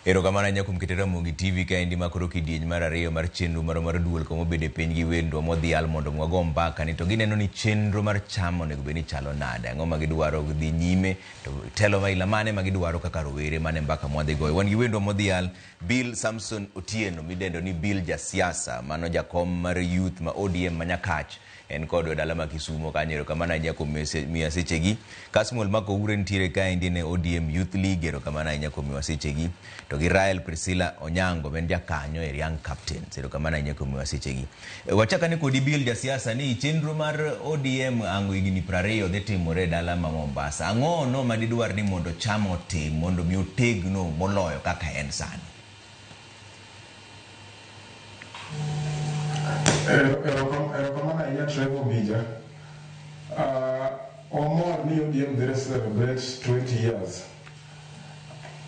Erokamano nyakum kitera Ramogi TV ka endi makoro kidieny mar ariyo mar chenro mar duol komo bede piny gi wendo modhial mondo mwago mbaka ni to gineno ni chenro mar chamo nego beni chalo nade ang'o magidwaro dhi nyime to telo maila mane magidwaro kaka rowere mane mbaka mwadhi goyo wan gi wendo modhial Bill Samson Otieno midendo ni Bill jasiasa mano jakom mar youth ma ODM manyakach en kodwa dala ma Kisumo kanyero kamana nyako miya sechegi Kasmuel McOure ntiere ka endi ne ODM Youth League ero kamana nyako miya sechegi to gi Rael Onyango ben jakanyo e young captain ero kamana nyako miya sechegi wachaka ne kodi Bill jasiasa ni chenro mar ODM ango igini 20 dhi timore dala ma Mombasa ang'o no madidwar ni mondo chamo tim mondo mi otegno moloyo kaka en sani. Erokamana inya Trevor Bija. Omor ni ODM they celebrate 20 years.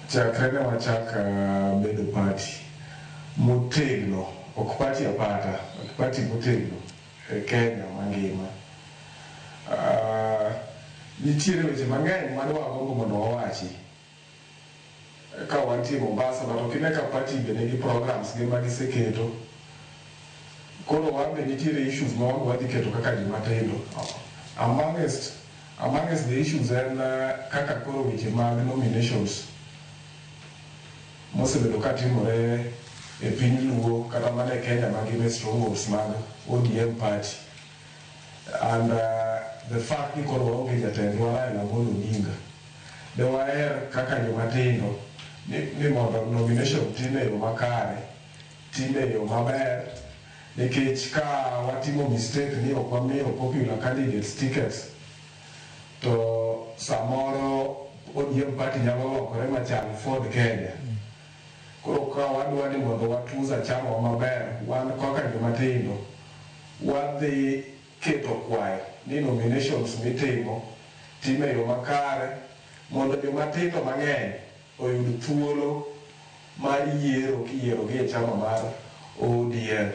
Chakane wachaka bedo party. Motegno, ok party apata, party motegno Kenya mangima. Nitiere weche mang'eny madwa gombo mondo wawachi. Ka wantie Mombasa to kineka party bende gi programs gi magiseketo. Koro wambe nitiere issues ma wadhi keto kaka gima tendo. Amongst the issues en kaka koro weche mag nominations mosebedo ka timore e piny Luo kata mana e Kenya magime strongholds mag ODM party. And the fact ni koro waonge jatendwa Rael Onyango de waer kaka gima tendo ni mondo nomination time yo makare, time yo maber. Nikech ka watimo mistake ni ok wamiyo popular candidates tickets to samoro ODM party nyalo lokore machal Ford Kenya. Koro ka wadwa ni mondo watuza chama maber wan kaka jomatindo wadhi keto kwayo ni nominations mitimo time yo makare mondo jomatindo mang'eny oyud thuolo mar yiero kiyiero gi chama mar ODM.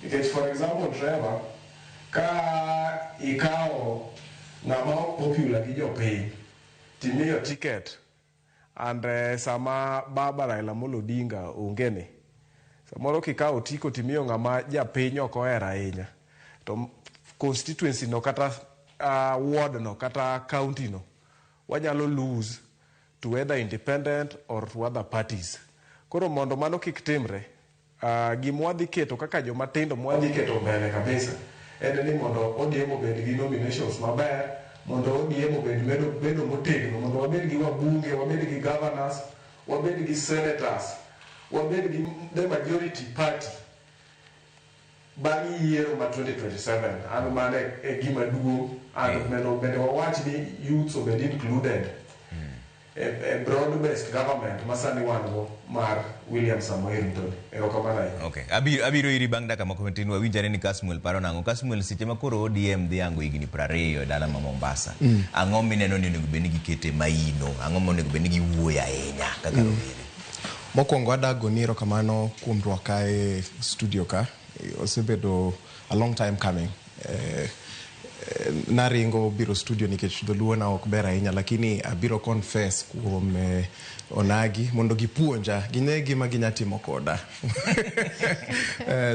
Because for example, Trevor, ka ikao ng'ama popular gi jopiny timiyo ticket and sama baba Rael Odinga ongene samoro kikao tiko timiyo ng'ama japiny ok ohero ahinya to constituency no kata ward no kata county no wanyalo lose to whether independent or to other parties. Koro mondo mano kik timre gimwadhi keto kaka jomatindo mwadhi keto mbele kabisa en ni mondo ODM obed gi nominations maber mondo ODM obed bedo motegno mondo wabed gi wabunge wabed gi governors wabed gi senators wabed gi the majority party bang' yiero ma 2027 and mane e gima duong' and bende wawach ni youths obed included a broad-based government masani wango mar William Samoei Ruto. Okay. Abiro iri bang' daka moko matin wawinjare ni Kasmuel paro nango. Kasmuel seche makoro ODM dhi ango igini 20 dala ma Mombasa. Ang'o mineno ni onego bed ni gikete maino? Ang'o monego bed ni giwuoyo ahinya kaka rowere? Mokwongo adago ni erokamano kuom rwaka e studio ka. Osebedo a long time coming. Naringo biro studio nikech dholuo na ok ber ahinya lakini abiro confess kuom onagi mondo gipuonja gine gima ginyatimo koda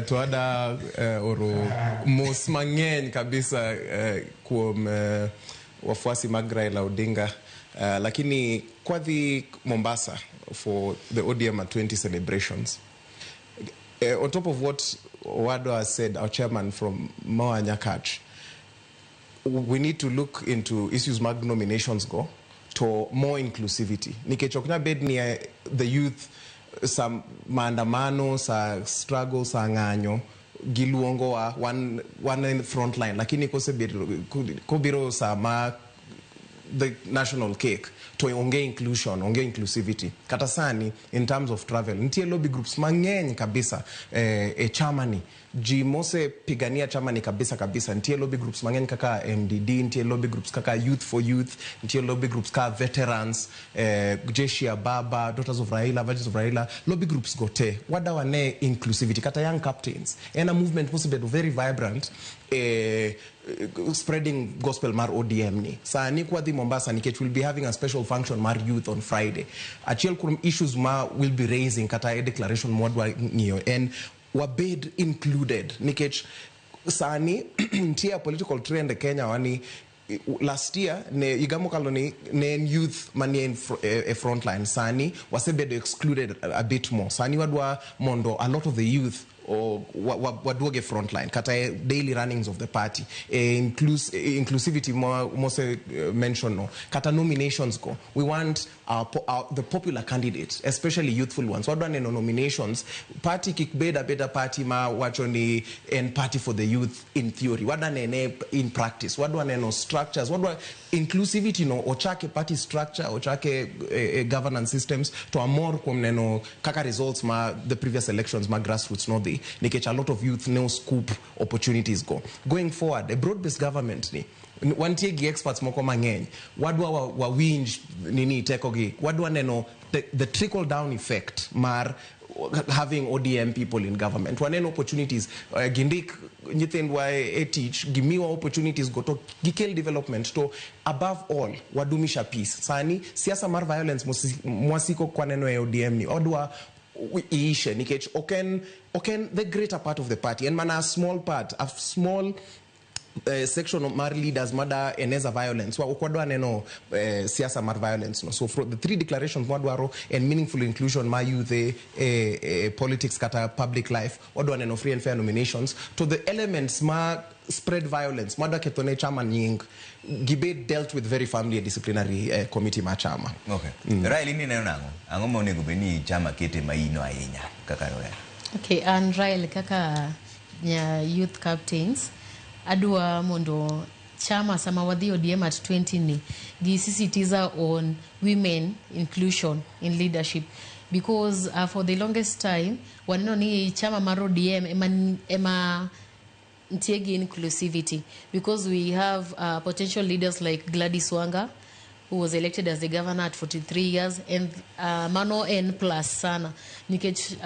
to ada oro mos mang'eny kabisa kuom wafuasi mag Rael Odinga lakini kwadhi Mombasa for the ODM 20 celebrations on top of what Wado has said, our chairman from Nyakach, we need to look into issues mag nominations go to more inclusivity. Nikechokna bed ni the youth some maandamano sa struggle sa ng'anyo giluongo wa one in front line lakini kobiro sama the national cake to onge inclusion, onge inclusivity. Katasani in terms of travel. Ntie lobby groups mang'eny kabisa chamani. Mose pigania chamani kabisa. Ntie lobby groups mang'eny kaka MDD, ntie lobby groups kaka Youth for Youth, ntie lobby groups kaka Veterans, Jeshi ya Baba, Daughters of Raila, Virgins of Raila. Lobby groups gote. Wada wane inclusivity. Kata Young Captains. Ena movement must be very vibrant. spreading gospel mar ODM ni. Sani kwa di Mombasa nikech will be having a special function mar youth on Friday. Achiel kurum issues ma will be raising kata a declaration modwa ngiyo and wabed included nikech sani ntia political trend Kenya wani last year ne igamo kaloni ne youth mani a frontline sani wasebedo excluded a bit more sani wadwa mondo a lot of the youth or waduoge frontline kata daily runnings of the party inclusivity mose mention no kata nominations go we want the popular candidates especially youthful ones wadwa neno nominations party kikbeda better party ma wachoni and party for the youth in theory wadwa nene in practice wadwa neno structures wadwa inclusivity no ochake party structure ochake governance systems to a more neno kaka results ma the previous elections ma grassroots no they nikech a lot of youth no scoop opportunities going forward a broad-based government ni wantie gi experts moko mangeny wadwa wa winj nini teko gi wadwa neno the trickle down effect mar having ODM people in government waneno opportunities gindik nyithindwa teach gimiwa opportunities go to gikel development to above all wadumisha peace sani siasa mar violence mwasiko kwaneno ya ODM ni odwa iishe nikech oken the greater part of the party and mana a small section of mar leaders mada eneza violence wa ukwadwa neno siasa mar violence no so for the three declarations mwadwaro and meaningful inclusion my youth politics kata public life wadwa neno free and fair nominations to the elements ma spread violence mada ketone chama nying gibe dealt with very family disciplinary committee ma chama okay Rael ni neno nango ango mo nego beni chama kete maino ahinya kaka roya okay and Rael kaka youth captains adwa mondo chama sama wadhi ODM at 20 ni gisisitiza on women inclusion in leadership because for the longest time waneno ni chama mar ODM ema ntiegi inclusivity because we have potential leaders like Gladys Wanga who was elected as the governor at 43 years and mano N plus sana nikech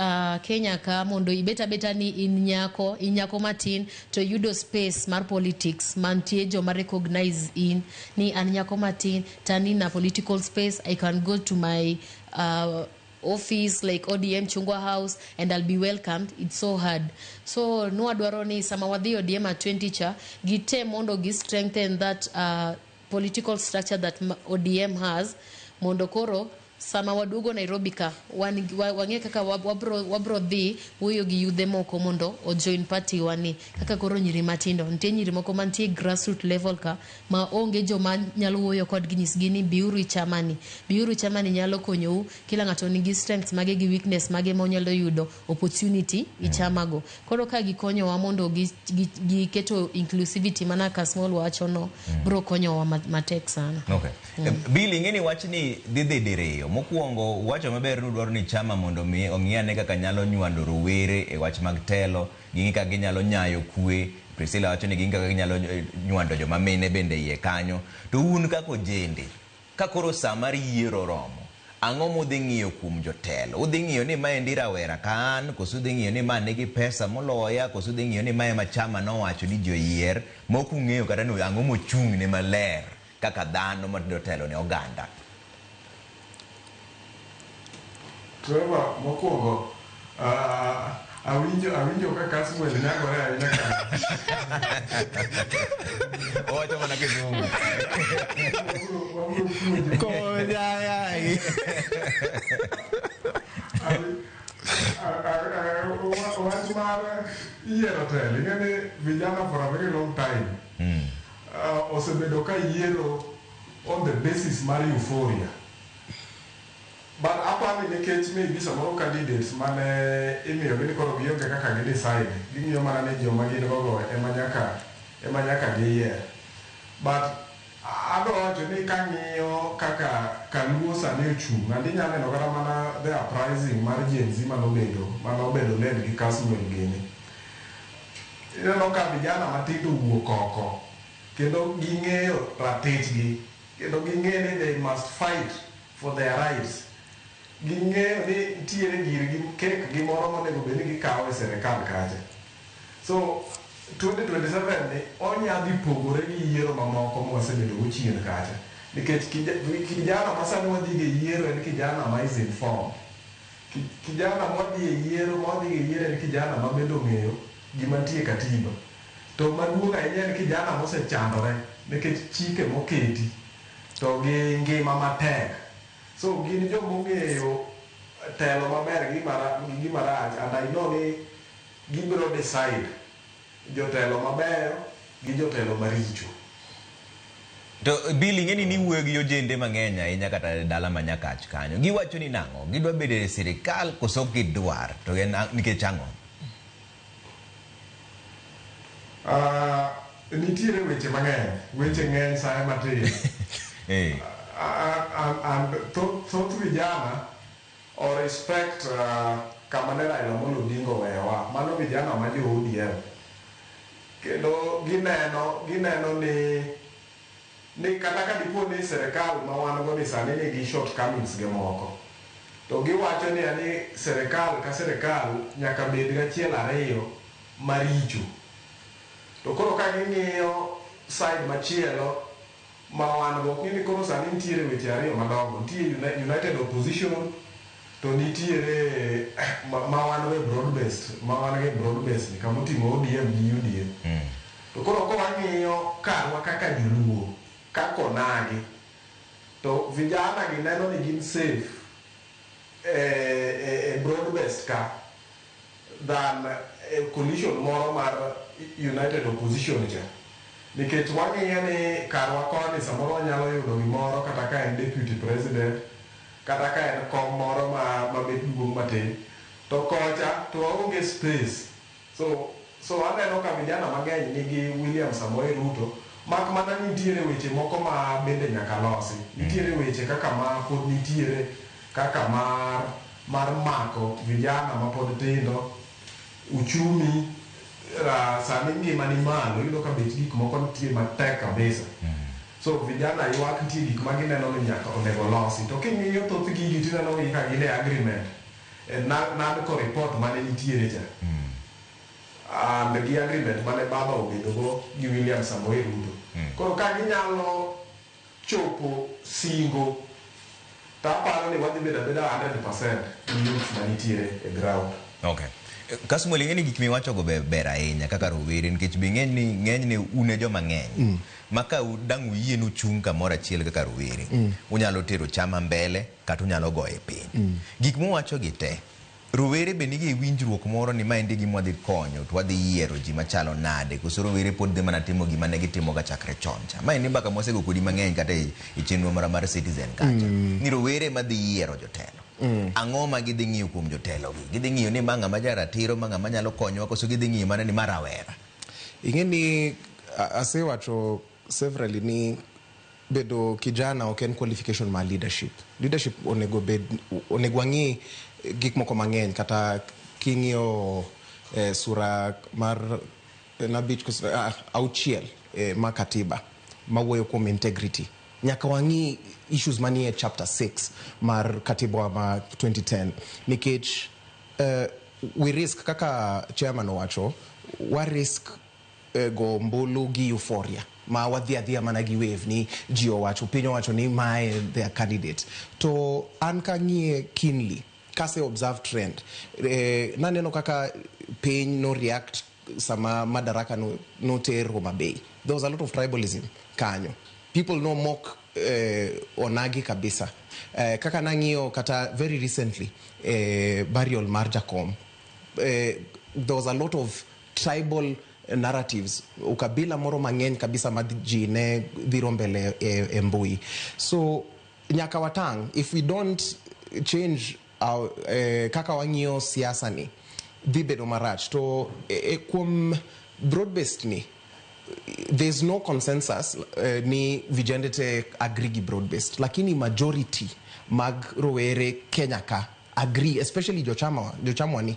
Kenya ka mondo ibeta ni inyako matin to yudo space mar politics mantie jo ma recognize in ni anyako matin tani na political space I can go to my office like ODM Chungwa House and I'll be welcomed. It's so hard. So no adwaro ni sama wadhi ODM at 20 cha gite mondo gi strengthen that political structure that ODM has mondo koro sama wadugo Nairobi ka wange kaka wabro dhi wuyo gi yudhe moko mondo o join party wani kaka koro nyiri matindo ntie nyiri moko mantie grassroots level ka ma onge joma nyalo wuyo kod ginyisgi ni biuru chamani nyalo konyo kila ngato nigi strengths mage gi weakness mage mo nyalo yudo opportunity ichamago koro ka gikonyo wa mondo gi keto inclusivity mana Kasmuel wacho no bro konyo wa matek sana okay Billy ngeni wachni didhireyo mokuongo wacho maber ni dwaro ni chama mondo mi ong'iane kaka nyalo nywando rowere e wach mag telo gingi ka ginyalo nyayo kwe Priscilla wacho ni gingi ka ginyalo nywando joma mine bende iye kanyo to un kako jende kakoro samar yiero romo ang'o mudhi ng'iyo kuom jotelo udhi ng'iyo ni ma endi rawera kan koso udhi ng'iyo ni ma nigi pesa moloya koso udhi ng'iyo ni ma ema chama nowacho ni joyier moku ng'eyo kata ni ang'o mochung' ne maler kaka dhano ma jotelo ne oganda Trevor mokuongo awinjo ka Kasmuel nyagore ahinya ka owacho mana kizungu wach mar yiero telo ing'eni vijana for a very long time osebedo ka yiero on the basis mar euphoria but apani nikech maybe samoro candidates mane imiyo gini koro gionge kaka gidecide ging'iyo mana ni joma gin gogo ema nyaka giyier but adwa wacho ni kang'iyo kaka Kaluo sani ochung' andi nyalo neno kata mana the uprising mar Gen Z manobedo led gi Kasmuel gini ineno ka vijana matindo wuok oko kendo ging'eyo ratechgi kendo ging'eyo ni they must fight for their rights ging'eyo ni tiere girgi kek gimoro monego bed ni gikawo e serikal kacha so 2027 ni onya dhi pogore gi yiero mamoko mwasebedo go chien kacha nikech kijana masani wadhi gi yiero en kijana ma is informed. Kijana modhi e yiero en kijana ma bendo ng'eyo gima nitie katiba. To maduong' ahinya en kijana mosechandore nikech chike moketi to gi ngima matek. So gin jomong'eyo telo maber gi marach, and I know ni gibiro decide jotelo maber gi jotelo maricho. To Billy, ng'eni ni wuoyo gi ojende mang'eny ahinya kata dala ma Nyakach kanyo. Giwacho ni nang'o? Gidwa bedo e sirikal koso gidwar? To nikech ang'o? Nitiere weche mang'eny. Weche ng'eny sa matin. And thoth vijana o respect kama ne Rael Onyango wewa. Mano vijana ma jo ODM. Kendo gineno ni kata ka dipo ni serikal ma wan go ni sani nigi shortcomings ge moko. To giwacho ni ani serikal ka serikal nyaka bed gachiel ariyo maricho. To koro ka ging'iyo side machielo ma wan go ni koro sani nitiere weche ariyo madongo. Nitiere United Opposition to nitiere ma wan go broad-based ni kama oting'o ODM gi UDA. To koro ko wang'iyo karwa kaka joluo kako nagi to vijana gi neno ni gin safe broad-based ka than coalition moro mar United Opposition cha. Nikech wang'iyo ni karwa koni samoro wanyalo yudo gimoro kata ka en deputy president kata ka en kom moro ma bet duong' matin to kocha to onge space. So aneno ka vijana mang'eny nigi William Samoei Ruto, mak mana nitiere weche moko ma bende nyaka losi. Nitiere weche kaka ma pod nitiere kaka mar mako vijana ma pod tindo, uchumi sani ngima ni malo, yudo ka bech gik moko nitie matek kabisa. So vijana ywak nitie gik ma gineno ni nyaka onego losi. To king'iyo thoth gigi tineno ni ka gin e agreement NADCO report mane nitiere cha. And gi agreement mane baba obedo go gi William Samoei Ruto. Koro ka ginyalo chopo singo taparo ni wadhi bedo 100% youth manitiere e ground. Okay. Kasmuel, ng'eni gik miwacho go ber ahinya kaka rowere nikech be ng'enyne une joma ng'eny. Maka dang' uyienu chung' kamoro achiel kaka rowere. Unyalo tero chama mbele kata unyalo goye piny. Gik muwacho gi te. Rowere be nigi winjruok moro ni maendi gima wadhi konyo to wadhi yiero ji machalo nade koso rowere pod dhi mana timo gima ne gitimo ga chakre chon cha. Maendi mbaka mwasego kodi mang'eny kata e chenro mar Citizen kacha. Ni rowere madhi yiero jotelo. Ang'o ma gidhi ng'iyo kuom jotelo gi? Gidhi ng'iyo ni mang'a ma jaratiro, mang'a ma nyalo konyowa koso gidhi ng'iyo mana ni marawera? Ing'eni asewacho severally ni bedo kijana ok en qualification ma leadership. Leadership onego wang'i gik moko mang'eny kata king'iyo sura mar nabich auchiel ma katiba mawuoyo kuom integrity. Nyaka wang'i issues manie chapter 6 mar katiba ma 2010 nikech we risk kaka chairman owacho wa risk go mbulu gi euphoria ma wadhi adhiya mana gi wave ni ji owacho piny owacho ni mae their candidate. To an ka ng'iye keenly kase observe trend naneno kaka piny no react sama madaraka no ter Homa Bay. There was a lot of tribalism kanyo. People no mock onagi kabisa. Kaka nang'iyo kata very recently burial mar Jakom. There was a lot of tribal narratives. Ukabila moro mang'eny kabisa ma ji ne dhiro mbele e mbui. So nyaka watang, if we don't change kaka wang'iyo siasa ni dhi bedo marach to kuom broad-based ni there's no consensus ni vijende te agree gi broad-based, lakini majority mag rowere Kenya ka agree, especially jochama ni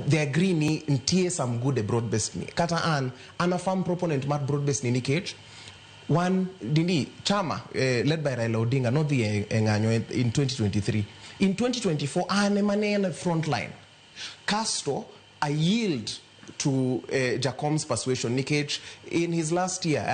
they agree ni ntie some good broad-based ni. Kata an a firm proponent mar broad-based ni nikech one dini chama led by Rael Odinga no dhi e ng'anyo in 2023. In 2024 ane mane front line. Casto I yield to Jacom's persuasion. Nikech, in his last year,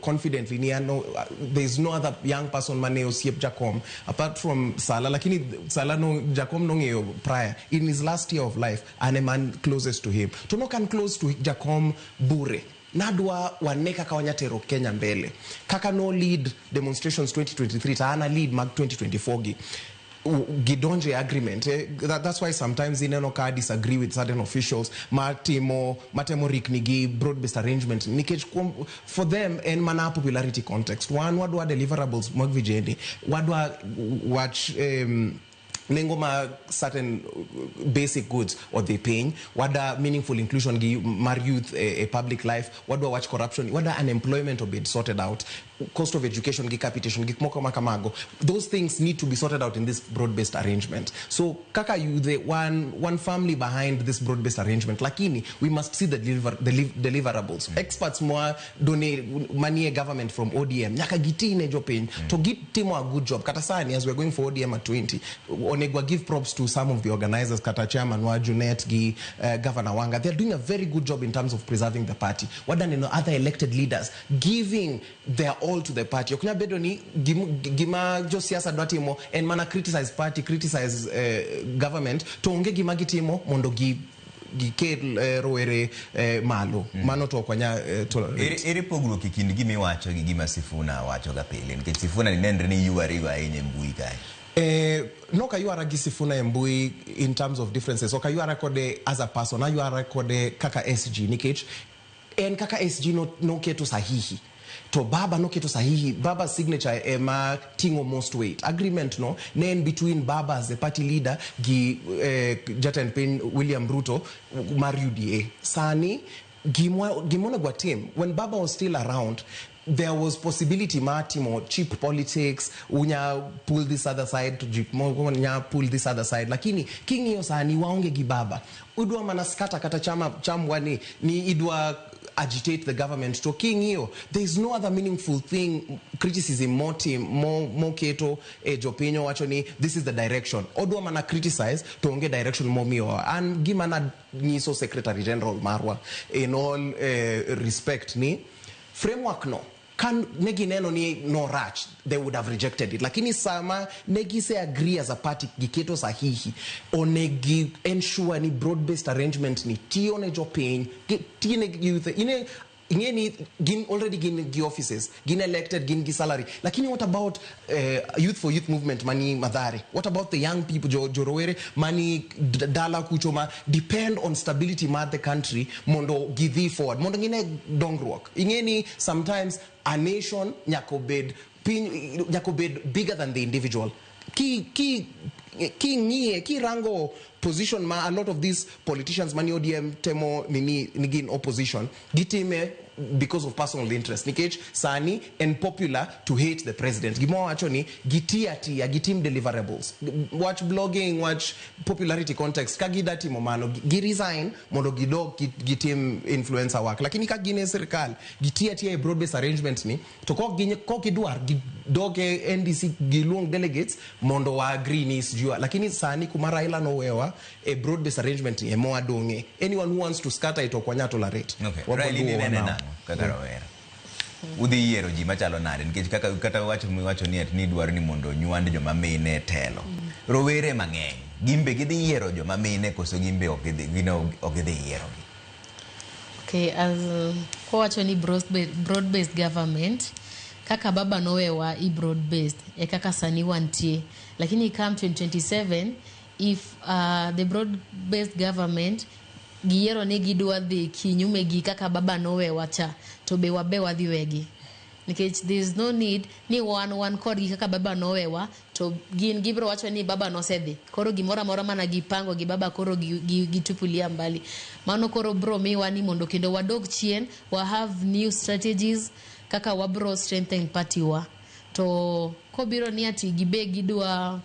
confidently, there's no other young person maneo siep Jacom apart from Salah. Lakini Salah no Jacom no prior. In his last year of life, man closest to him. To no can close to Jacom Bure. Nadwa waneka kawanyatero Kenya mbele. Kaka no lead demonstrations 2023, taana lead mag 2024 gi. Gidonje agreement. That's why sometimes Inenoka disagree with certain officials. Matemo Riknigi broad-based arrangement. For them, in mana popularity context. One, what do deliverables magvijeni? What do watch Nengoma certain basic goods or they paying, what are meaningful inclusion give mar youth a public life, what do watch corruption, what are unemployment or be sorted out, cost of education, give capitation, give moko makamago. Those things need to be sorted out in this broad-based arrangement. So kaka you the one family behind this broad-based arrangement. Lakini we must see the deliverables. Experts more donate money government from ODM. Nyaka giti nejo pain to get Timo a good job. Katasani as we're going for ODM at 20. Onegwa give props to some of the organizers. Kata Chairman wa Junet gi Governor Wanga. They're doing a very good job in terms of preserving the party. What done other elected leaders giving their all to the party. Okunya bedoni gima jo siasa dwatimo and mana criticize party, criticize government to onge gima gitimo mondo gikel rawere malo mano to kwanya ere pogro kikindi gimi wacho gi gima Sifuna wacho ga pile nikech Sifuna ni nendre ni yuariwa enye mbui kai no ka you are Sifuna mbui in terms of differences so ka you are kode as a person you are kode kaka SG nikech en kaka SG no keto sahihi to baba no keto sahihi baba's signature ema tingo most weight agreement no nen between baba as the party leader gi Jatan Pin William Ruto mar UDA sani gimona gwa team when baba was still around there was possibility Martimo cheap politics unya pull this other side to unya pull this other side lakini king hiyo sani waonge gibaba udwa manaskata kata chamwani ni idwa agitate the government to king hiyo there is no other meaningful thing criticism more team more keto jopinyo wachoni this is the direction odwa mana criticize to onge direction more mio and gimana niso secretary general Marwa in all respect ni framework no can negi neno ni no ratch they would have rejected it lakini sama negi se agree as a party giketo sahihi onegi ensure ni broad based arrangement ni tione jopin tiene youth ine ingeni gin already gin offices gin elected gin salary lakini what about youth for youth movement mani madhari what about the young people jorowere mani dala kuchoma depend on stability ma the country mondo give forward mondo ngine dongruok ingeni sometimes a nation nyakobed bigger than the individual ki rango position ma a lot of these politicians mani ODM temo nigin opposition gitime because of personal interest nikech sani and popular to hate the president gimo achoni gitim deliverables watch blogging watch popularity context kagidati momano resign mondo gitim influencer work lakini kagine serikali gitia broad based arrangement ni to ko kidwar gidoge NDC gilung delegates mondo wa agree ni sijua lakini sani kumara ila no wewa a broad based arrangement ni emo adonge anyone who wants to scatter it okwanya tolerate okay kaka rawere udhi yiero ji machalo nade nikech kata wacho ni dwaro ni mondo nywand joma mine telo rowere mang'eny gimbe gidhi yiero joma mine koso gimbe ok gidhi yiero gi okay as wacho ni broad based government kaka baba nowewa i broad based kaka sani wantie lakini come 2027 if the broad based government giero ne gidwa dhi kinyume gi kaka baba nowe wacha to be wabe wadhi wegi nikech there is no need ni one code gi kaka baba nowewa to gin gibro wacho ni baba nosedhi koro gimora mora mana gipango gi baba koro gitupulia mbali mano koro bro mi wani mondo kendo wadog chien wa have new strategies kaka wabro strengthen party wa to kobiro ni ati gibe gidwa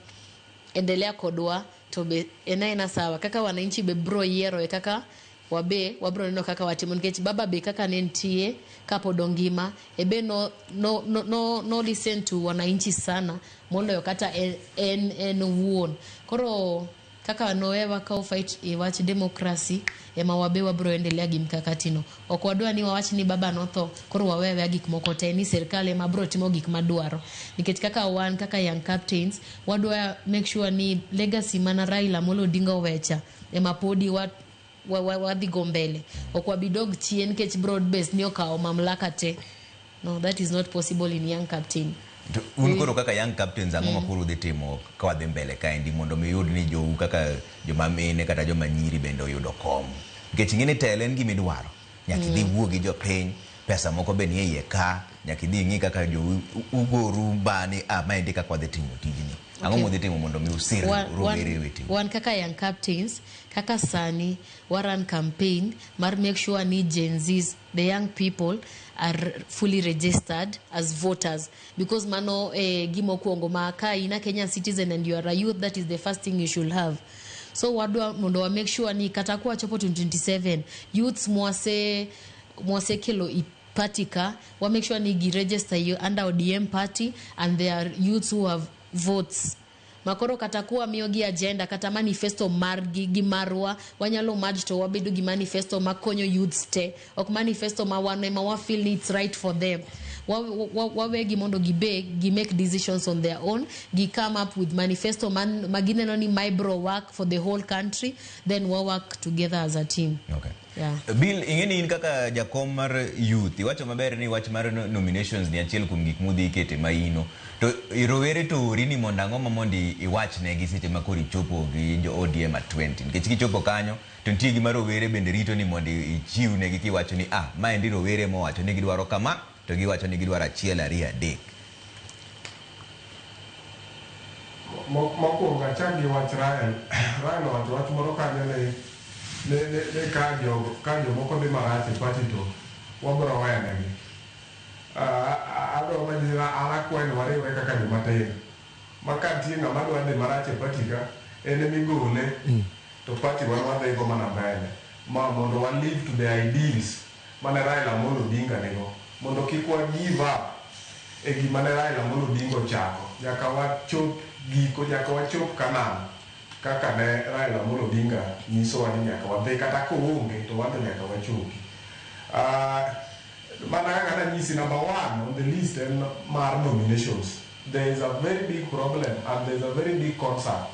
endelea kodwa to be ena sawa kaka wananchi be bro yero kaka wabro neno kaka watimo nikech baba be kaka nentie kapo dongima ebe no listen to wananchi sana mondo yokata en wuon koro kaka noewa ka fight e wach democracy ema wabe wabro endelea gi mkakatino. Ok wadwa ni wawach ni baba notho koro wawewe gik moko te, ni serikali ema bro timo gik madwaro. Nikech kaka wan kaka young captains wadwa make sure ni legacy mana Raila Amolo Odinga owecha ema podi wadhi go mbele. Ok wabidog chien nikech broad base ni okawo mamlaka te. No, that is not possible in young captain. Unkoro kaka young captains ang'o makoro dhi timo ka wadhi mbele kaendi mondo mi yud ni jou kaka joma mine kata joma nyiri bende oyudo kom. Nikech ing'e tele en gima idwaro. Nyaka idhi wuo gi jopiny, pesa moko be nie iye ka, nyaka idhi ing'i kaka jo ugoru bani maendi kaka wadhi timo tijni. Ang'o modhi timo mondo mi usir rowere wetini. Wan kaka young captains, kaka sani waran campaign mar make sure ni Gen Zs, the young people are fully registered as voters, because mano gimo kuongo ma ka ina Kenyan citizen and you are a youth, that is the first thing you should have. So wadwa mondo wa make sure ni katakuwa chopo 2027 youths mwase kilo ipatika wa make sure ni register you under ODM party and there are youths who have votes. Makoro katakuwa miyogi agenda kata manifesto margi gimarwa wanyalo match to wabedo gi manifesto makonyo youths te, ok manifesto mawane ma feel it's right for them. Wawe gimondo gi make decisions on their own, gi come up with manifesto magine no ni my bro work for the whole country, then we work together as a team. Okay. Yeah. Bill, ingeni in kaka jakom mar youth, iwacho maber ni wach mar nominations ni achiel kuom gik mudhi ikete maino. To rowere to rini mondang'o ma mondi iwach negi seche ma koro ichopo gi jo ODM at 20. Nikech kichopo kanyo, to nitie gima rowere bende rito ni mondi ichiw negi kiwacho ni maendi rowere mowacho ni gidwaro kama, to giwacho ni gidwaro 1 2 3. Mokwongo achak gi wach Rael owacho wach moro kanyo ne ka jomoko dhi marach e party to wabro wenegi. Adwa manyiwa an akwayo ni wariwre kaka joma tin. Ma ka nitie ng'ama dwa dhi marach e party ka en migole to party wadhigo mana mbele. Ma mondo wa live to the ideals mane Raila Amolo Odinga nigo. Mondo kik wa give up e gima ne Raila Amolo Odinga ochako. Nyaka wachop giko, nyaka wachop kanan kaka ne Raila Amolo Odinga nyisowa ni nyaka wadhi, kata koonge to wadhi nyaka wachopi. Mana kaka nyisi number 1 on the list and mar nominations. There is a very big problem and there is a very big concern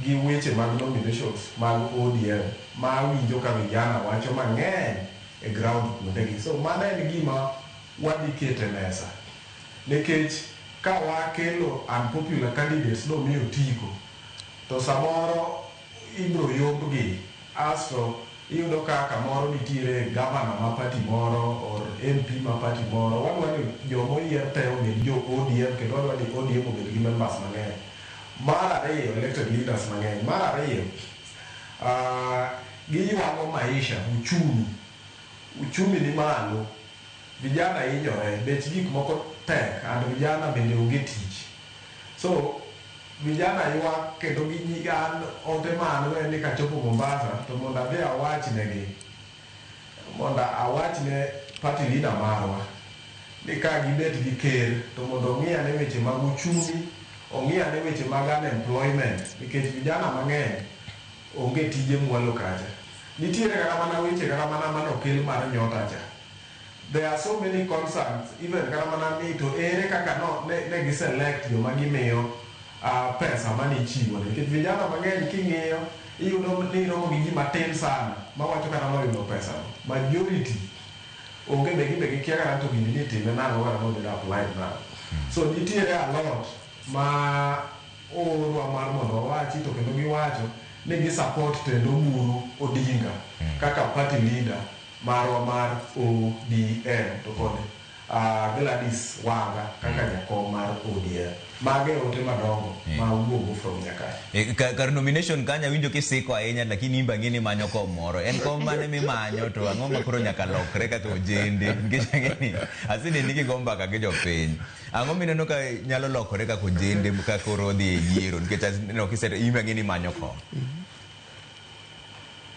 gi weche mag nominations mag ODM ma winjo ka vijana wacho mang'eny e ground kuondegi. So mana en gima wadhi kete mesa. Nikech ka wakelo unpopular candidates no miyo tiko, to samoro ibro yombgi, asto iyudo ka kamoro nitiere gavana ma party moro or MP ma party moro. Wadwa ni jomo yier te obed jo ODM, kendo wadwa ni ODM obed gi members mang'eny. Mar ariyo, elected leaders mang'eny. Mar ariyo, giywago maisha, uchumi ni malo, vijana hinyore, bech gik moko tek, and vijana bende onge tich. So vijana ywak kendo ginyigan ote man ni kachopo Mombasa to mondo adhi awachne party leader marwa ni ka gibet gi ker to mondo ong'i ane weche mag uchumi, ong'i ane weche mag unemployment, nikech vijana mang'eny onge tije mwalo kacha. Nitiere kata mana weche kata mana manokel mar nyota cha. There are so many concerns, even kata mana ni to ere kaka ne giselect joma gimiyo pesa mani chiwo. Nikech vijana mang'eny king'iyo iyudo ni romo gi ji matin sana mawacho kata noyudo pesa. Majority onge be gikia kata to gini nitime nang'o kata nobedo applied nang'o. So nitiere a lot ma orwa mar mondo wawachi to kendo giwacho ni gisupport tendo Oburu Odinga kaka party leader marwa mar ODM to kod Gladys Wanga kaka jakom mar ODM. Mage ote madongo ma wuogo from nyaka. Kar nomination kanya winjo kisiko ahinya, lakini imba ngini manyo kom moro. En kom mane mimanyo to ang'o makoro nyaka lokre kata ojende. Nikech ang'eni asine nigi gomba ka gi jopiny. Ang'o mineno ka nyalo lokore ka ojende ka koro dhi e yiero. Nikech no kiseto imba ngini manyo kom.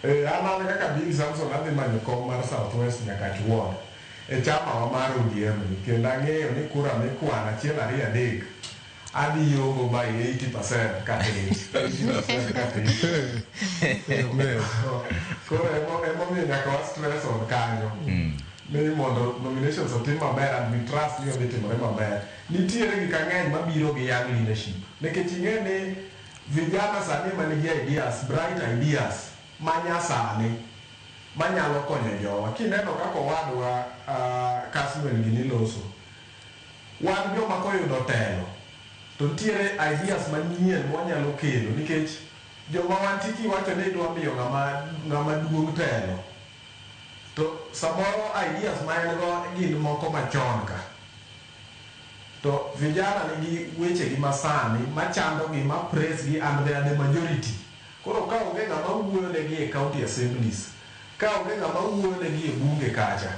Anane kaka Bill Samson adhi manyo kom mar Southwest nyaka Twak. E chama wa mar ODM, kendo ang'eyo ni kura mikwana 1 2 3 Adi yogo by 80% cutting. 80% cutting. Koro emo mi nyaka wa stress on kanyo. Ni mondo nominations otim maber and we trust ni odhi timore maber. Nitiere gik ang'eny mabiro gi young leadership. Nikech ing'e ni vijana sani manigi ideas, bright ideas, manyasani, manyalo konyo jowa. Kineno kaka wadwa Kasmuel gini loso. Wan joma koyudo telo. To nitiere ideas manyien mwanyalo kelo nikech joma wantiki wacho ni dwa miyo ng'ama duong' telo. To samoro ideas ma en go gin moko machon ka. To vijana nigi weche gi masani machando gi ma press gi and they are the majority. Koro ka onge ng'ama wuoyo negi e county assemblies, ka onge ng'ama wuoyo negi e bunge kacha,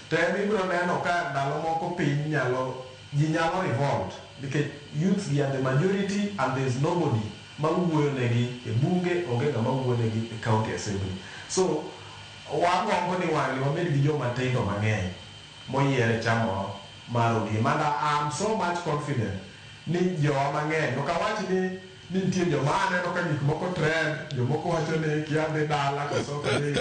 to en ibiro neno ka ndalo moko piny ji nyalo revolt because youths are the majority and there is nobody ma wuoyo negi e bunge, onge ng'ama wuoyo negi e county assembly. So wagombo ni wang'li wabed gi joma tindo mang'eny moyiere chamo mar ODM. And I'm so much confident ni jowa mang'eny. Ok awach ni nitie joma aneno ka gik moko trend, jomoko wacho ni kiadhi dala koso ka ni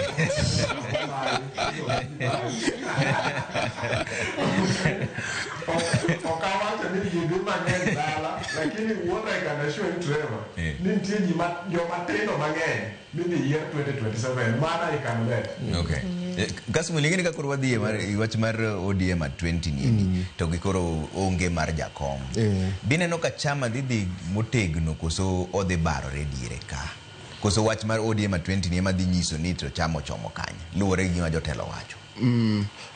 ok awacho ni ji dhi mang'eny dala, lakini what I can assure you Trevor, ni nitie joma tindo mang'eny midhi yier 2027, mana I can bet. Okay. Kasmuel, ing'eni ka koro wadhi wach mar ODM at 20 ni to gi koro onge mar jakom. Bineno ka chama dhi motegno koso odhi barore diere ka. Koso wach mar ODM at 20 ni ema dhi nyiso ni to chama ochomo kanye. Luwore gi gima jotelo wacho.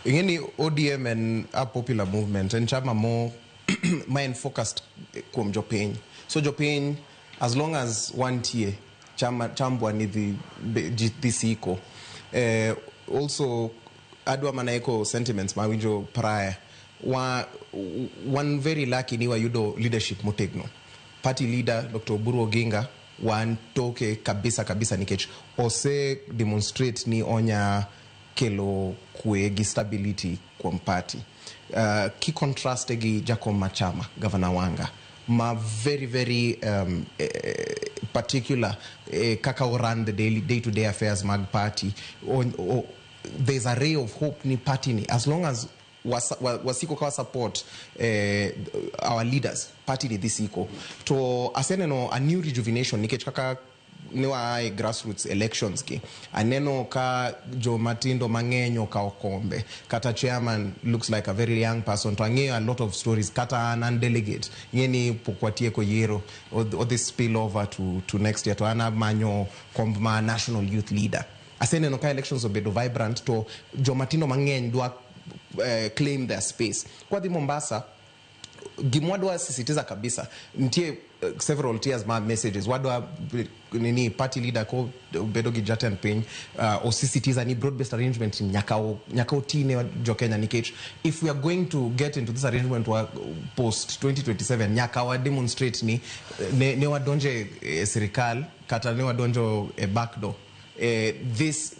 Ing'eni ODM en a popular movement en chama mo main focused kuom jopiny. So jopiny as long as wantie chambwa ni dhi siko. Also adwa mana echo sentiments mawinjo prior one very lucky ni wayudo leadership motegno. Party leader Dr. Oburu Oginga wan toke kabisa nikech ose demonstrate ni onya kelo kwe gi stability kuom party. Ki contrast gi Jakom Machama, Governor Wanga, ma very particular kaka run the day-to-day affairs mag party. There's a ray of hope ni party ni as long as wasiko kawa support our leaders party ni disiko to aseneno a new rejuvenation nikech kaka newa grassroots elections ki aneno ka jo matindo mang'enyo ka okombe kata chairman looks like a very young person to ang'eyo a lot of stories kata an delegate ngeni pokwatie ko yero or this spill over to next year to ana manyo komba national youth leader aseneno ka elections obedo vibrant to jo matindo mang'eny dwa claim their space. Kwa di Mombasa gimwadwa sisitiza kabisa ntie several tiers ma messages wadwa nini party leader ko bedo gi jaten piny o sisitiza ni broad based arrangement nyaka otine jo Kenya nikech if we are going to get into this arrangement post 2027 nyaka wa demonstrate ni ne wadonje serikal kata ne wadonjo backdoor. This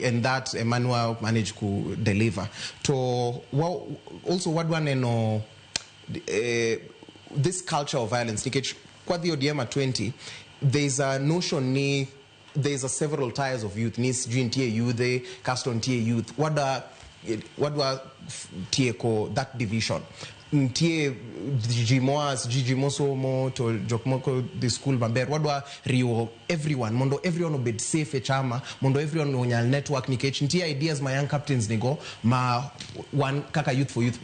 and that Emmanuel managed to deliver. To also what one know this culture of violence. Kwa the ODM at 20, there's a notion there's a several tiers of youth. Nis Juntie youth, Caston Tie youth. What tie ko that division? Ntie Gigimoso to Jokmoko the school Bamber wadwa rio everyone mondo everyone obed safe chama mondo everyone onyal network nikech ntie ideas my young captains nigo ma one kaka youth for youth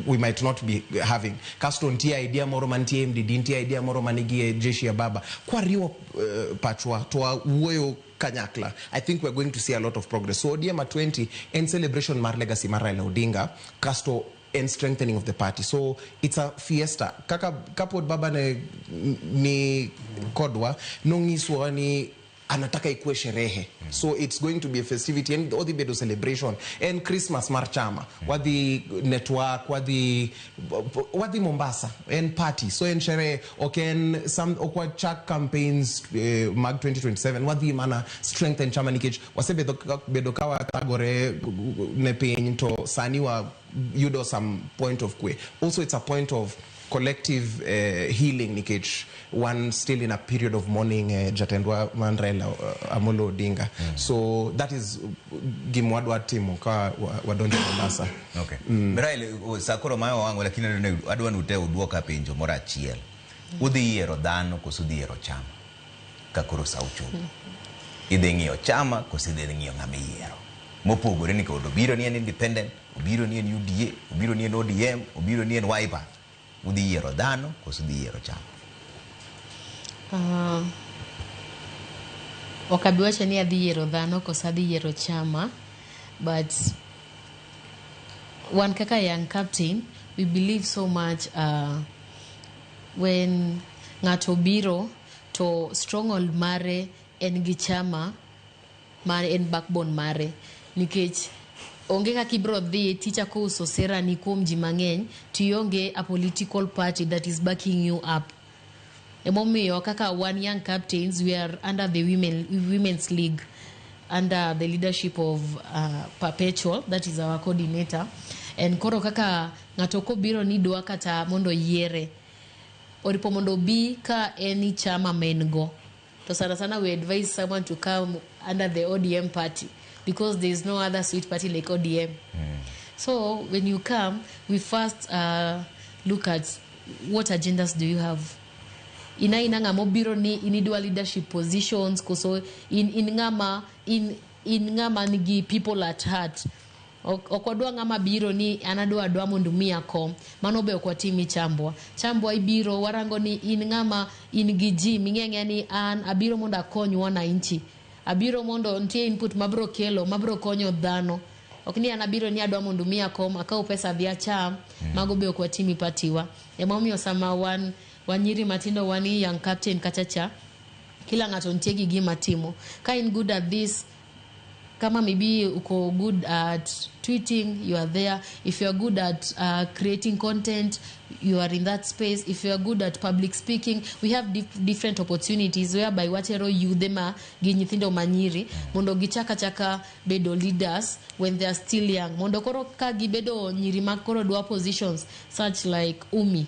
we might not be having Castro ntie idea moro man ntie MDD ntie idea moro manigi jeshi ya baba kwa rio pachwa to uoyo kanyakla. I think we're going to see a lot of progress. So ODM at 20 and celebration mar legacy mar Rael Odinga Castro and strengthening of the party. So it's a fiesta. Kapod baba ni kodwa nongiswa ni anataka ikuwe sherehe. So it's going to be a festivity and all the bedo celebration and Christmas marchama. Wadi network, wadi Mombasa and party. So in sherehe okay some okwa chak campaigns mag 2027 wadi mana strengthen chama nikech wase bedo kawa tagore nepe to saniwa you know some point of kwe. Also it's a point of collective healing nikech one still in a period of mourning jatendwa man Rael Amolo Odinga. So that is gimwadwa timo ka wadonjo Mombasa. Okay. Rael sakoro mayo wangu lakini adwa nute udwoka penjo mora achiel. Udhi yiero dhano koso udhi yiero chama kakoro sa uchuno. Idhi ng'iyo chama koso idhi ng'iyo ng'ama iyiero. Mopogore ni kodo biro ni en independent, obiro ni en UDA, obiro ni en ODM, obiro ni en Wiper. Udhi yiero dhano koso udhi yiero chama. Okabiwacho ni adhi yiero dhano koso adhi yiero chama, but one kaka young captain, we believe so much when ng'ato biro to stronghold mare en gi chama mare en backbone mare nikech onge kaka ibro dhi ticha ko uso sera ni kuom ji mang'eny tionge a political party that is backing you up. Emomiyo kaka one young captains, we are under the women's league under the leadership of Perpetual, that is our coordinator, and koro kaka ng'ato ko biro ni dwa kata mondo yiere oripo mondo bi ka any chama mengo. So sana we advise someone to come under the ODM party because there is no other sweet party like ODM. So when you come, we first look at what agendas do you have. Ina ngamo biro ni inidwa leadership positions koso in ngama nigi people at heart. Okwadwa ngama biro ni anadwa mondo miya kom mano be okwa timi chambwa ibiro warango ni in ngama in gi ji ming'eng'e ni an abiro mondo akony wananchi, abiro mondo ntie input mabro kelo mabro konyo dhano, ok ni anabiro ni adwa mondo miya kom akau pesa vya cham mago be okwa timi patiwa. Emomiyo sama wanyiri matindo wani young captain kachacha kila ng'ato ntie gi gima timo. Ka in good at this, kama maybe uko good at tweeting, you are there. If you are good at creating content, you are in that space. If you are good at public speaking, we have different opportunities whereby watero you thema ginyithindo manyiri mondo gichaka bedo leaders when they are still young. Mondo koro ka gibedo nyiri makoro dwa positions such like Umi,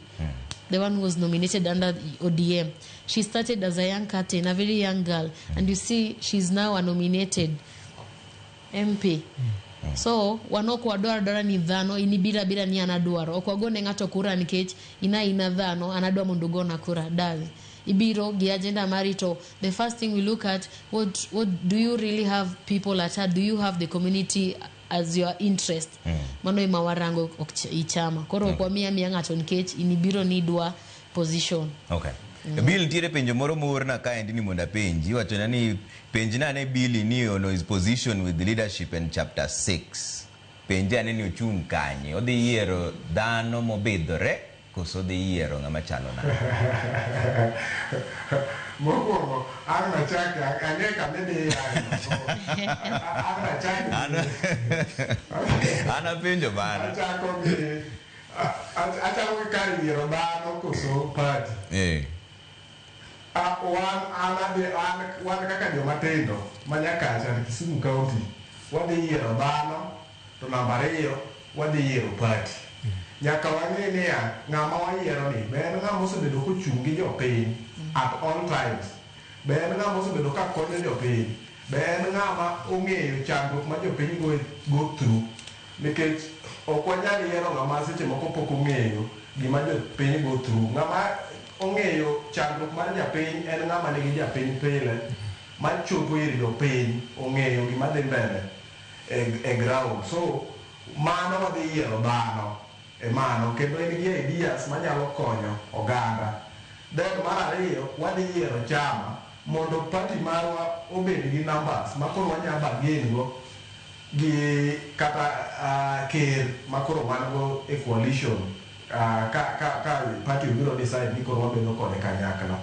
the one who was nominated under ODM. She started as a young captain, a very young girl, and you see she's now a nominated MP. So wanoko wadwara ni dhano inibira ni anadwaro okwagone ng'ato kura nikech ina dhano anadwa mondo gona kura dawe ibiro gi agenda marito. The first thing we look at, what do you really have people at heart? Do you have the community as your interest? Mano ima warango ichama koro kwa mia ng'ato nikech inibiro nidwa position. Okay. Bill tire penjo moro morna ka endi ni monda penji wacho ni penji na ne Bill ni ono his position with the leadership in chapter 6. Penja ne ni ochung kanye odhi yiero dhano mobedore koso odhi yiero ng'ama chalo na. Mokwongo ana chaka ane kamede ana ana penjo bana achako gi achako kari yiero dhano koso party. Wan kaka joma tindo manyakacha Kisumu County wadhi yiero dhano to namba 2 wadhi yiero party. Nyaka wang'e niya ng'ama wayiero ni be en ng'ama osebedo kochung' gi jopiny at all times, be en ng'ama osebedo ka konyo jopiny, be en ng'ama ong'eyo chandruok ma jopiny go through, nikech ok wanyal yiero ng'ama seche moko pok ong'eyo gima jopiny go through. Ng'ama ong'eyo chandruok mar japiny en ng'ama nigi japiny pile machopo ir jopiny, ong'eyo gima dhi mbele e ground. So mano wadhi yiero dhano e mano kendo en gi ideas manyalo konyo oganda. Then mar 2 wadhi yiero chama mondo party marwa obed gi numbers makoro wanyalo bargain go gi kata ker makoro wan go e coalition. Ka party will decide ni koro wabedo kode kanyakla.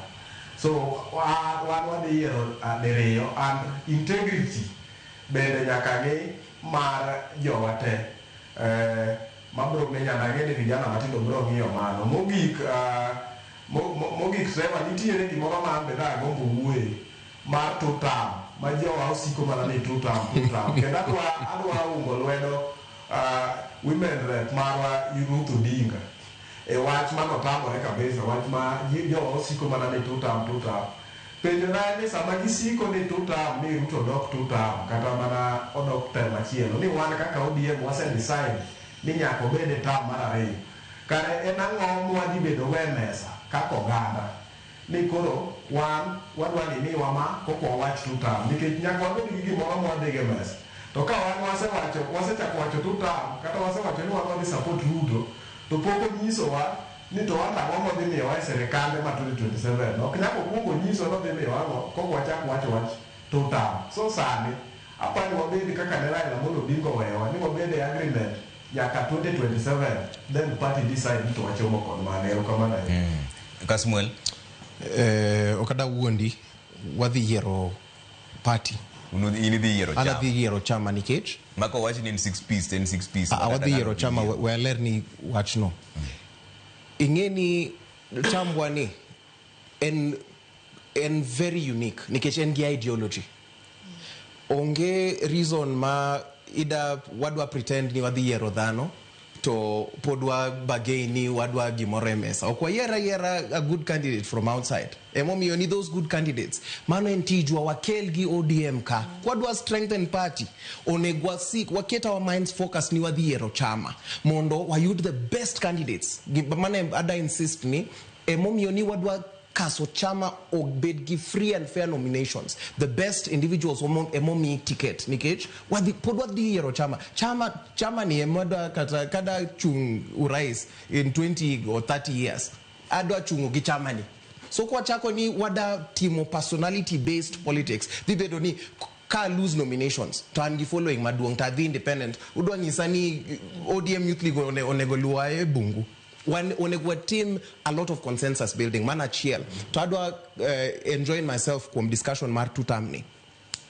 So wan wadhi yiero diriyo, and integrity bende nyaka ng'i mar jowa te. Mabro ne nyaka ng'i ni vijana matindo bro ng'iyo mano. Mogik sema nitiere gimoro ma ambe da gombo wuoye mar tutam ma jowa osiko mana ni tutam. Kendo adwa ungo lwedo women rep marwa Ruth Odinga e wach mano tamore kabisa wach ma jo osiko mana ni tutam penjo na ni sama gisiko ni tutam ni Ruto dok tutam kata mana odok term achielo ni wan kaka ODM wase decide ni nyako bede tam mar ariyo kare en ang'o mwadhi bedo we mesa kaka oganda ni koro wan wadwani ni wama koko wach tutam nikech nyaka wabed gi gimoro mwadhige mesa to ka wan wasechako wacho tutam kata wasewacho ni wadwani support Ruto to pok onyisowa ni to wan ang'o modhi miyowa e serikande ma 2027 ok nyako kuongo nyiso nodhi miyowa ang'o koko wachako wacho wach tutam so sani apani wabed kaka ne Raila Amolo Odinga oweyowa ni wabed e agreement nyaka 2027 then the party decide to wachomo kod mane erokamano Kasmuel okada wuondi wadhi yiero party ini dhi yiero chama ana dhi yiero chama nikech mako wach ni 6 piece wadhi yiero chama we ler ni wachno ingeni chambwa ni en very unique nikech en gi ideology onge reason ma ida wadwa pretend ni wadhi yiero dhano to podwa bageni wadwa gimore mesa okwa yera a good candidate from outside emomiyo ni those good candidates mano entijwa wakel gi ODM ka kwadwa strengthen party onegwa seek waketa our minds focus ni wadhi yiero chama mondo wayud the best candidates mane ada insist ni emomiyo ni wadwa kaso chama obed gi free and fair nominations the best individuals emomi ticket nikech podwa dhi yiero chama ni emada kada chung urais in 20 or 30 years adwa chungo gi chama ni so kwa chako ni wada timo personality based politics dibedo ni ka lose nominations to an gi following maduong ta the independent udwa nyisa ni ODM Youth League onego luae bungu when team a lot of consensus building mana chiel to adwa enjoying myself from discussion mar tutamni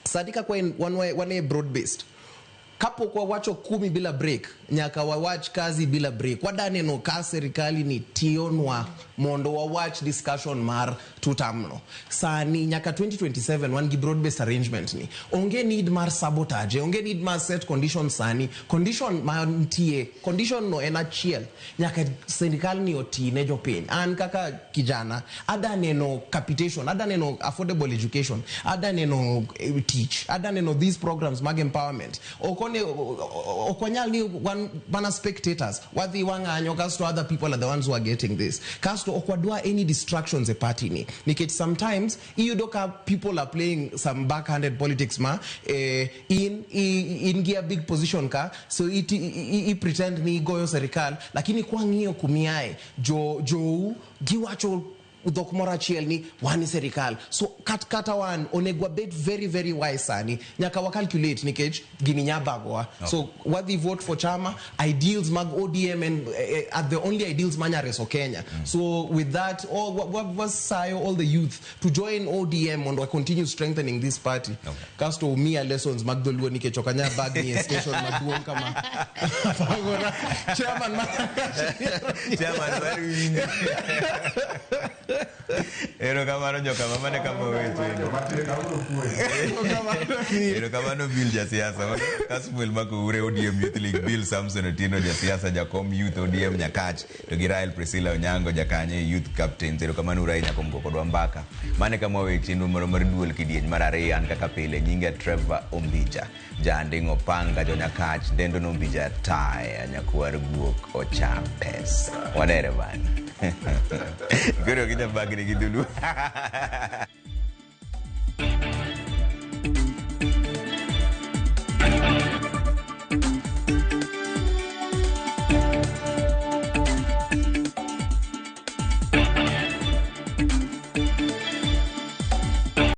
sadika kwa one broad based kapo kwa wacho 10 bila break nyaka wawach kazi bila break wadane no ka serikali ni tionwa mondo wawach discussion mar tutamno sani nyaka 2027 one gi broad based arrangement ni onge need mar sabotage onge need mar set conditions sani condition mantie condition no en achiel nyaka serikali ni otine jopiny an kaka kijana adane no capitation adane no affordable education adane no teach adane no these programs mag empowerment okonyal ni one spectators wadhi wanganyo kasto other people are the ones who are getting this kasto okwadwa any distractions a party ni nikech sometimes iudoka people are playing some backhanded politics ma in gear big position ka so it pretend ni goyo serikal lakini kwa ngio kumiae jo giwacho udhok mora chiel ni wani serikal so kata wan onegwa bet very very wise sani nyaka wa calculate nikech gini nyabagwa so wadhi vote for chama ideals mag ODM and at the only ideals manyareso Kenya so with that was all the youth to join ODM and continue strengthening this party kasto umia lessons mag doluo nikech okanya bag ni station maduong kama chairman Ero kamano joka mamane kama wewe. Ero kamano Bill jasiasa. Kasmuel McOure ODM Youth League Bill Samson Otieno jasiasa Jakom Youth ODM Nyakach to Rael Onyango jakanye Youth Captain. Ero kamano Rael Onyango kodwa mbaka. Mane kama wewe chindu moro mar duol kidieny mar ariyo an kaka pile nyinga Trevor Ombija. Jandingo panga Nyakach dendo Ombija taya nyakwar guok ochapes. Wadere bana. Guru kita bagi ni dulu.